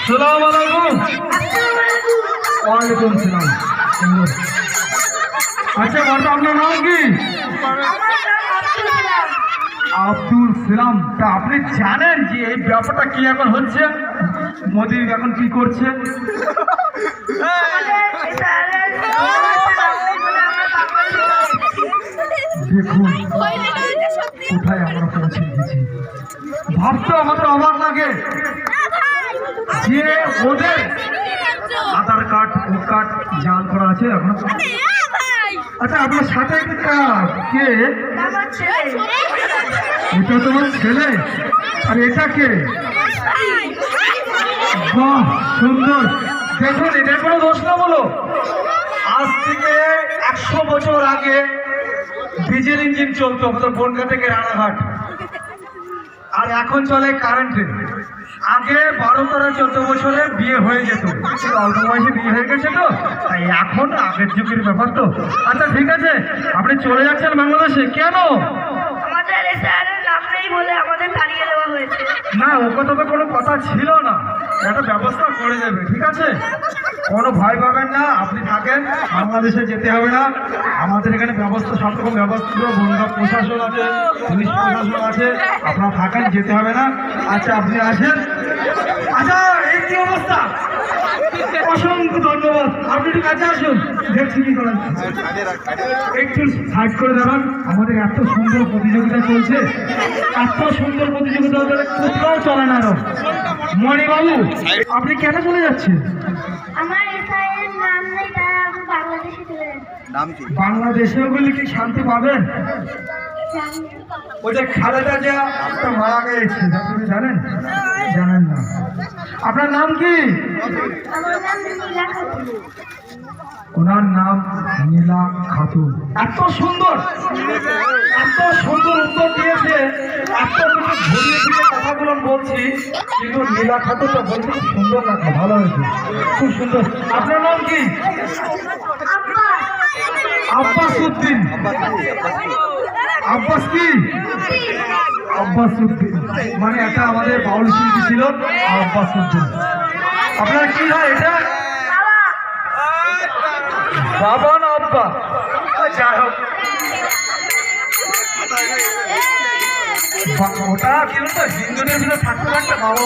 সালাম আলাইকুম। ওয়ালাইকুম সালাম। আচ্ছা বাবা, আপনার নাম কি? আব্দুল সালাম। তা আপনি জানেন যে এই ব্যাপারটা কি এখন হচ্ছে? মোদি এখন কি করছে? দেখুন কোথায় আমরা পৌঁছে গেছি। ভাবতে আমাদের অবাক লাগে যে ওদের আধার কার্ড ভোট কার্ড জাল করা আছে এখন। আচ্ছা আপনার সাথে কে? এটা তোমার ছেলে? আর এটা কে? বাহ সুন্দর। দেখুন এটা কোনো দোষ না বলো, আজ থেকে 100 বছর আগে ডিজেল ইঞ্জিন চলতো আমাদের বনগা থেকে রানাঘাট, আর এখন চলে কারেন্টে। আগে 12-14 বছরে বিয়ে হয়ে যেত, অল্প বয়সে বিয়ে হয়ে গেছে তো, তাই এখন আগের যুগের ব্যাপার তো। আচ্ছা ঠিক আছে, আপনি চলে যাচ্ছেন বাংলাদেশে কেন? না ও কথা তো কোনো কথা ছিল না, একটা ব্যবস্থা করে দেবে, ঠিক আছে? কোনো ভয় পাবেন না, আপনি থাকেন, বাংলাদেশে যেতে হবে না। আমাদের এখানে ব্যবস্থা, সব রকম ব্যবস্থা, বনগাঁ প্রশাসন আছে, পুলিশ প্রশাসন আছে, আপনারা থাকেন, যেতে হবে না। আচ্ছা আপনি আসেন। আচ্ছা এই কি অবস্থা? অসংখ্য ধন্যবাদ। আপনি একটু কাছে আসুন, দেখছি কি করেন। একটু সাইড করে দেবেন। আমাদের এত সুন্দর প্রতিযোগিতা চলছে, এত সুন্দর প্রতিযোগিতা কোথাও চলে না। আরো মণিবাবু, আপনি কেন চলে যাচ্ছেন? বাংলাদেশেও বলে কি শান্তি পাবেন? ওই যে খালেদা জিয়া মারা গেছে, আপনি জানেন? জানেন না? আপনার নাম কি? ওনার নাম নীলা খাতুন। এত সুন্দর, এত সুন্দর উত্তর দিয়েছে, এত কিছু ঘুরিয়ে ফিরে কথাগুলো বলছি, কিন্তু নীলা খাতুনটা বলছে খুব সুন্দর লাগছে, ভালো হয়েছে, খুব সুন্দর। আপনার নাম কি? আব্বাস উদ্দিন। আব্বাস কি? আব্বাস উদ্দিন মানে এটা আমাদের বাউল শিল্পী ছিল আব্বাস উদ্দিন। আপনার কি হয় এটা? বাবা না আব্বা? যাই হোক, ওটা কিন্তু হিন্দুদের ভিতরে থাকতে পারছে বাবা।